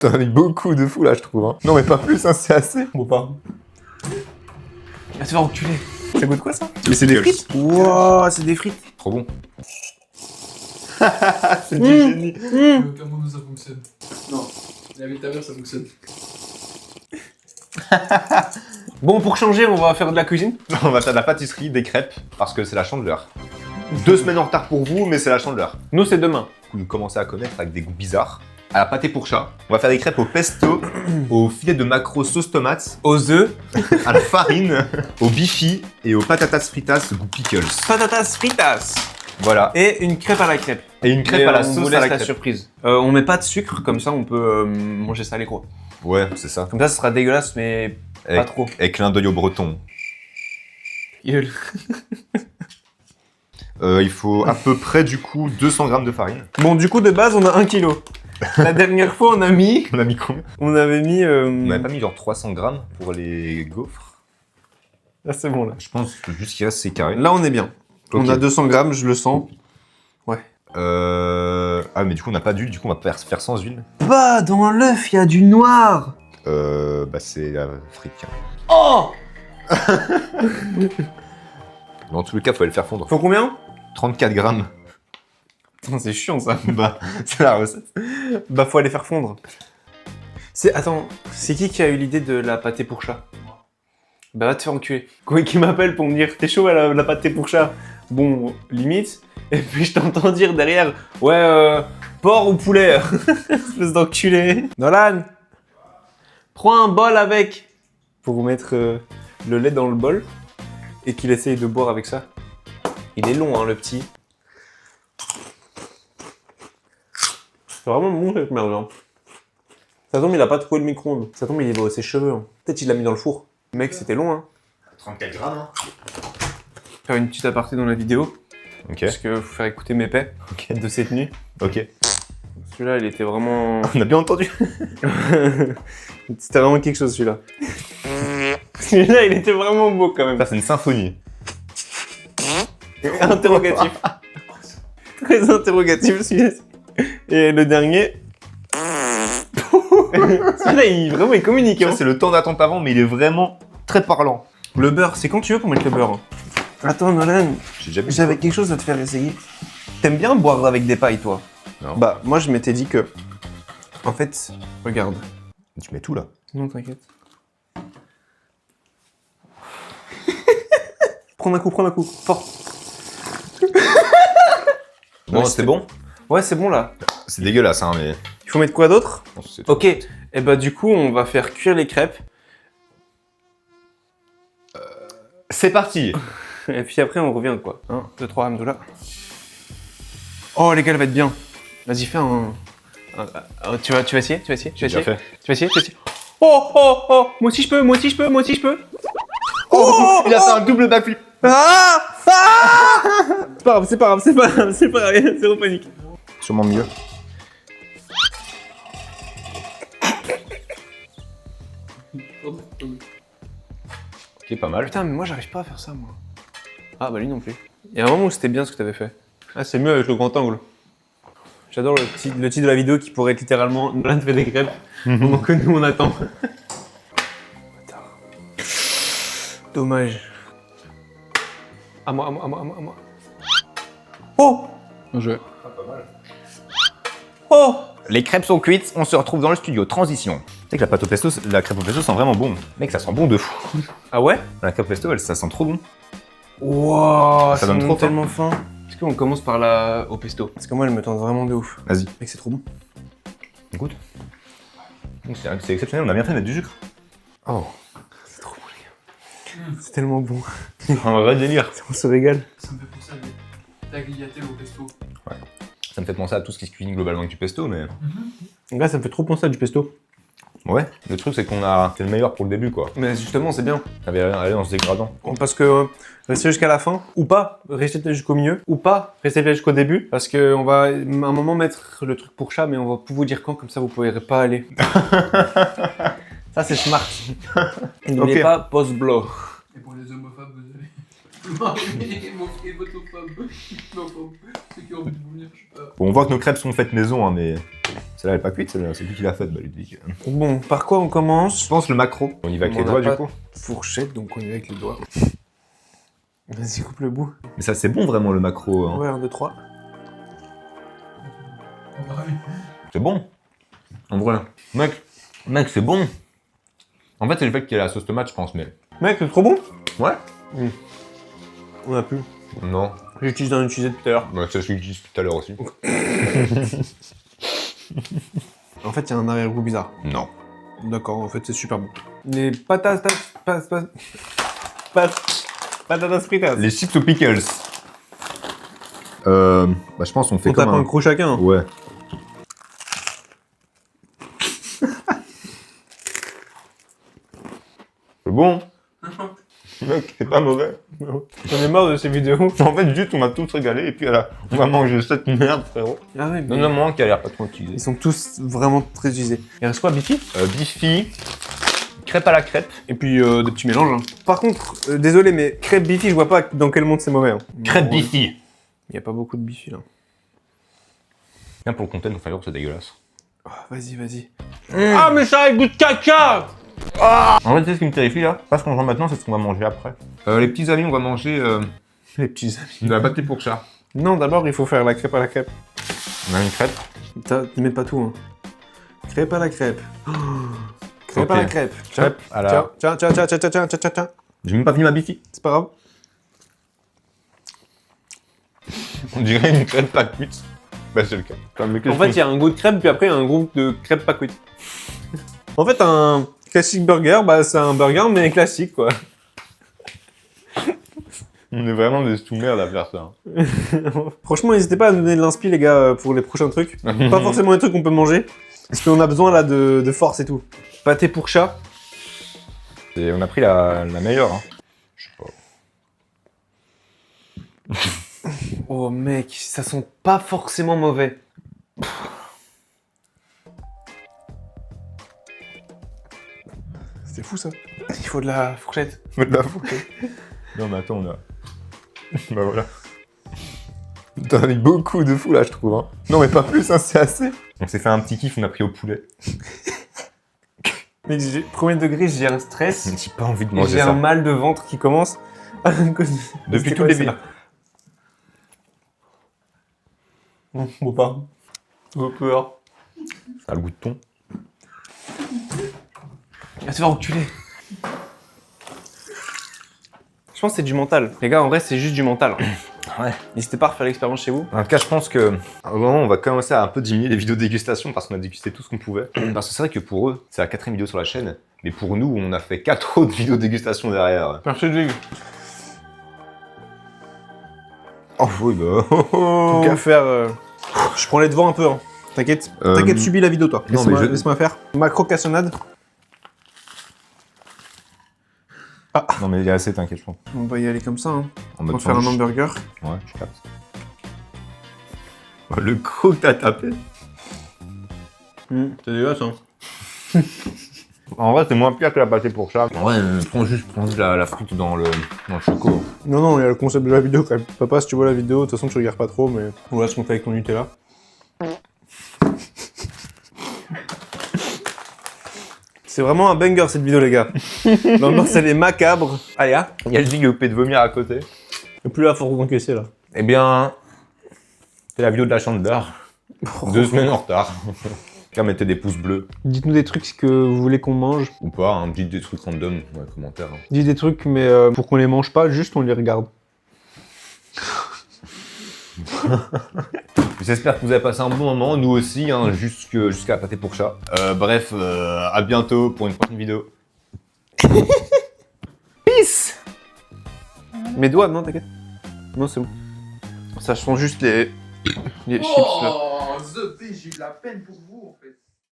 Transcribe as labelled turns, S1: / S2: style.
S1: T'en as mis beaucoup de fou là, je trouve. Hein. Non, mais pas plus, hein, c'est assez. Bon, pas.
S2: Ah, tu vas enculer.
S1: Ça goûte quoi ça? Mais c'est des frites?
S2: Wow, c'est des frites.
S1: Trop bon. C'est du génie.
S3: Aucun moment ça fonctionne. Non, avec ta mère ça fonctionne.
S2: Bon, pour changer, on va faire de la cuisine.
S1: On va faire de la pâtisserie, des crêpes, parce que c'est la chandeleur. 2 semaines en retard pour vous, mais c'est la chandeleur.
S2: Nous, c'est demain.
S1: Vous commencez à connaître avec des goûts bizarres. À la pâté pour chat. On va faire des crêpes au pesto, au filet de maquereau sauce tomate,
S2: Aux œufs,
S1: à la farine, au bifi et aux patatas fritas goût pickles.
S2: patatas fritas
S1: Voilà.
S2: et une crêpe à la crêpe.
S1: Et une crêpe
S2: Et
S1: à la
S2: on vous
S1: sauce
S2: laisse
S1: à la
S2: la
S1: crêpe.
S2: surprise. On met pas de sucre, comme ça on peut manger salé quoi.
S1: Ouais, c'est ça.
S2: Comme ça, ce sera dégueulasse, mais pas trop.
S1: Et clin d'œil au breton.
S2: Gueule.
S1: Il faut à peu près du coup 200 grammes de farine.
S2: Bon, du coup, de base, on a 1 kilo. La dernière fois, on a mis...
S1: On a mis combien?
S2: On avait mis...
S1: On n'avait pas mis genre 300 grammes pour les gaufres.
S2: Là, c'est bon, là.
S1: Je pense que juste qu'il reste c'est carré.
S2: Là, on est bien.
S1: Ok.
S2: On a 200 grammes, je le sens.
S1: Ah mais du coup on n'a pas d'huile, du coup on va faire sans huile.
S2: Pas dans l'œuf, il y a du noir.
S1: Bah c'est africain.
S2: Oh!
S1: Dans tous les cas faut le faire fondre.
S2: Faut combien?
S1: 34 grammes.
S2: Putain, c'est chiant, ça.
S1: Bah c'est la recette.
S2: Bah, faut aller faire fondre. Attends, c'est qui a eu l'idée de la pâté pour chat? Bah, va te faire enculer. Quoi qui m'appelle pour me dire, t'es chaud à la pâté pour chat? Bon, limite. Et puis je t'entends dire derrière, ouais, porc ou poulet? Espèce d'enculé. Nolan, prends un bol avec. Pour mettre le lait dans le bol. Et qu'il essaye de boire avec ça. Il est long, hein, le petit. C'est vraiment bon cette merde, hein. Ça tombe, il a pas trouvé le micro-ondes. Ça tombe, il est dans ses cheveux. Hein. Peut-être il l'a mis dans le four. Mec, c'était long, hein.
S1: 34 grammes hein.
S2: Faire une petite aparté dans la vidéo.
S1: Ok.
S2: Parce que faut faire écouter mes paix
S1: Ok.
S2: de cette nuit.
S1: Ok.
S2: Celui-là, il était vraiment...
S1: On a bien entendu.
S2: C'était vraiment quelque chose, celui-là. Celui-là, il était vraiment beau, quand même.
S1: Ça c'est une symphonie.
S2: Interrogatif. Très interrogatif, celui-là. Et le dernier... celui-là, il communique, hein.
S1: Ça c'est le temps d'attente avant mais il est vraiment très parlant.
S2: Le beurre, c'est quand tu veux pour mettre le beurre. Hein. Attends, Nolan,
S1: J'ai jamais
S2: j'avais quelque chose à te faire essayer. T'aimes bien boire avec des pailles, toi?
S1: Non.
S2: Bah, moi, je m'étais dit que... En fait, regarde.
S1: Tu mets tout là.
S2: Non, t'inquiète. Prends un coup, fort.
S1: Bon
S2: Ouais,
S1: c'était bon.
S2: Ouais, c'est bon, là.
S1: C'est dégueulasse hein mais.
S2: Il faut mettre quoi d'autre?
S1: Je pense que c'est tout.
S2: Ok, et bah du coup, on va faire cuire les crêpes.
S1: C'est parti.
S2: Et puis après, on revient, quoi. 1, 2, 3, Hamdoullah. Oh, les gars, elle va être bien. Vas-y, fais un... Tu vas essayer?
S1: J'ai déjà fait.
S2: Tu vas essayer? Oh! Moi aussi, je peux.
S1: Oh il a fait un double backflip.
S2: Ah! C'est pas grave, zéro panique.
S1: Sûrement mieux. Ok, pas mal.
S2: Putain, mais moi, j'arrive pas à faire ça, moi. Ah, bah lui non plus. Il y a un moment où c'était bien ce que t'avais fait. Ah, c'est mieux avec le grand angle. J'adore le titre de la vidéo qui pourrait être littéralement Nolan fait des crêpes pendant que nous on attend. Bâtard. Dommage. À moi. Oh!
S3: Bien joué.
S2: Oh!
S1: Les crêpes sont cuites, on se retrouve dans le studio Transition. Tu sais que la crêpe au pesto sent vraiment bon. Mec, ça sent bon de fou.
S2: Ah ouais?
S1: La crêpe au pesto, ça sent trop bon.
S2: Wow,
S1: Ça donne trop faim.
S2: tellement faim. Est-ce qu'on commence par au pesto? Parce que moi, elle me tente vraiment de ouf.
S1: Vas-y,
S2: Mec, c'est trop bon.
S1: écoute. C'est exceptionnel, on a bien fait de mettre du sucre.
S2: Oh, c'est trop bon, les gars. C'est tellement bon.
S1: Un vrai délire.
S2: On se régale.
S3: Ça me fait penser à des tagliatelles au pesto.
S1: Ça me fait penser à tout ce qui se cuisine globalement avec du pesto, mais...
S2: Là, ça me fait trop penser à du pesto.
S1: Ouais, le truc c'est qu'on a fait le meilleur pour le début, quoi.
S2: Mais justement, c'est bien.
S1: Ça avait rien à aller en se dégradant.
S2: Parce que rester jusqu'à la fin, ou pas, rester jusqu'au milieu, ou pas, rester jusqu'au début. Parce qu'on va à un moment mettre le truc pour chat, mais on va vous dire quand, comme ça vous ne pourrez pas aller. Ça, c'est smart. Et n'oubliez
S1: Ok.
S2: pas, post-blow.
S3: Et pour les homophobes, vous allez. Et votre femme. Non, ceux qui ont envie de vous venir, je sais pas.
S1: Bon, on voit que nos crêpes sont faites maison, hein, mais Celle-là, elle est pas cuite, celle-là. C'est lui qui l'a faite, bah, Ludwig.
S2: Bon, par quoi on commence?
S1: Je pense le macro. On y va avec les
S2: On a
S1: doigts,
S2: pas
S1: du coup.
S2: Fourchette, donc on y va avec les doigts. Vas-y, coupe le bout.
S1: Mais ça, c'est bon, vraiment, le macro. Hein.
S2: Ouais, 1, 2, 3.
S3: Ah bah oui.
S1: C'est bon. En vrai. Mec, c'est bon. En fait, c'est le fait qu'il y ait la sauce tomate, je pense, mais...
S2: Mec, c'est trop bon.
S1: Ouais.
S2: On a plus.
S1: Non.
S2: J'utilise un utilisé depuis tout à l'heure.
S1: Bah, ça, je l'utilise tout à l'heure aussi.
S2: En fait, il y a un arrière-goût bizarre.
S1: Non.
S2: D'accord, en fait, c'est super bon. Les patatas fritas.
S1: Les chips aux pickles. Bah, je pense qu'on fait
S2: On tape
S1: comme
S2: un croc chacun.
S1: Ouais. C'est bon. Mec, c'est pas mauvais.
S2: J'en ai marre de ces vidéos.
S1: En fait, juste, on m'a tous régalé et puis on va manger cette merde, frérot.
S2: Ah ouais, mais...
S1: Donne-moi un qui a l'air pas trop utilisé.
S2: Ils sont tous vraiment très utilisés. Il reste quoi, Bifi?
S1: Bifi, crêpe à la crêpe.
S2: Et puis des petits mélanges. Hein. Par contre, désolé, mais crêpe Bifi, je vois pas dans quel monde c'est mauvais. Hein.
S1: Crêpe
S2: Non,
S1: Bifi.
S2: Il y a pas beaucoup de Bifi là.
S1: Bien pour le content, enfin, c'est dégueulasse.
S2: Oh, vas-y.
S1: Ah, mais ça a goût de caca. En fait, tu sais ce qui me terrifie là? Pas ce qu'on mange maintenant, c'est ce qu'on va manger après. Les petits amis, on va manger
S2: Les petits amis.
S1: de la pâté pour chat.
S2: Non, d'abord, il faut faire la crêpe à la crêpe.
S1: On a une crêpe.
S2: Ils mettent pas tout, hein. Crêpe à la crêpe. Oh. Crêpe
S1: Ok.
S2: à la crêpe.
S1: Crêpe à la...
S2: Tiens.
S1: J'ai même pas fini ma bifi.
S2: C'est pas grave.
S1: On dirait une crêpe pas cuite. Bah, c'est le cas.
S2: En fait, il y a un goût de crêpe, puis après, il y a un goût de crêpe pas cuite. En fait, un classique burger, bah, c'est un burger, mais classique, quoi.
S1: On est vraiment des sous-merdes à faire ça.
S2: Franchement, n'hésitez pas à nous donner de l'inspi, les gars, pour les prochains trucs. Pas forcément les trucs qu'on peut manger, parce qu'on a besoin, là, de force et tout. Pâté pour chat.
S1: Et on a pris la meilleure. Hein. Je sais pas.
S2: Oh, mec, ça sent pas forcément mauvais. C'était fou, ça. Il faut de la fourchette.
S1: De la fourchette. Non, mais attends, on a... bah voilà. T'en as mis beaucoup de fou là, je trouve. Hein. Non, mais pas plus, hein, c'est assez. On s'est fait un petit kiff, on a pris au poulet.
S2: Mec, premier degré, j'ai un stress.
S1: J'ai pas envie de
S2: Et
S1: manger
S2: j'ai
S1: ça.
S2: un mal de ventre qui commence.
S1: Depuis tout le début.
S2: Non, bon pas. J'ai peur.
S1: Ça a le goût de thon.
S2: Ah, tu vas reculer. Je pense que c'est du mental. Les gars, en vrai, c'est juste du mental.
S1: Ouais.
S2: N'hésitez pas à refaire l'expérience chez vous.
S1: En tout cas, je pense que au moment on va commencer à un peu diminuer les vidéos de dégustation parce qu'on a dégusté tout ce qu'on pouvait. Parce que c'est vrai que pour eux, c'est la 4ème vidéo sur la chaîne. Mais pour nous, on a fait 4 autres vidéos de dégustation derrière.
S2: Merci, Jig.
S1: Oh oui, bah...
S2: Tout qu'à faire. Je prends les devants un peu. Hein. T'inquiète. T'inquiète, subis la vidéo, toi.
S1: non, mais
S2: Laisse-moi faire. Macro cassonade.
S1: Non mais il est assez, t'inquiète, je pense.
S2: On va y aller comme ça. Hein.
S1: En
S2: On
S1: mode
S2: va faire un
S1: sandwich.
S2: hamburger.
S1: Ouais, je capte. Oh, le croc que t'as tapé.
S2: C'est dégueulasse, hein.
S1: En vrai, c'est moins pire que la pâté pour chat. En vrai, prends juste la frite dans le choco.
S2: Non, non, il y a le concept de la vidéo quand même. Papa, si tu vois la vidéo, de toute façon, tu regardes pas trop, mais voilà ce qu'on fait avec ton Nutella. C'est vraiment un banger cette vidéo, les gars. L'ambiance, elle est macabre. Allez, hein.
S1: Il y a le gigopé de vomir à côté.
S2: Et plus là, faut encaisser là.
S1: Eh bien, c'est la vidéo de la chandeleur. 2 semaines en retard. Tiens, mettez des pouces bleus.
S2: Dites-nous des trucs que vous voulez qu'on mange.
S1: Ou pas, hein, dites des trucs random dans les commentaires. Hein.
S2: Dites des trucs, mais pour qu'on les mange pas, juste on les regarde.
S1: J'espère que vous avez passé un bon moment, nous aussi, hein, jusqu'à la pâté pour chat. Bref, à bientôt pour une prochaine vidéo.
S2: Peace. Mes doigts, non, t'inquiète. Non, c'est bon. Ça sent juste les chips là.
S3: Oh, The P, j'ai eu de la peine pour vous en fait.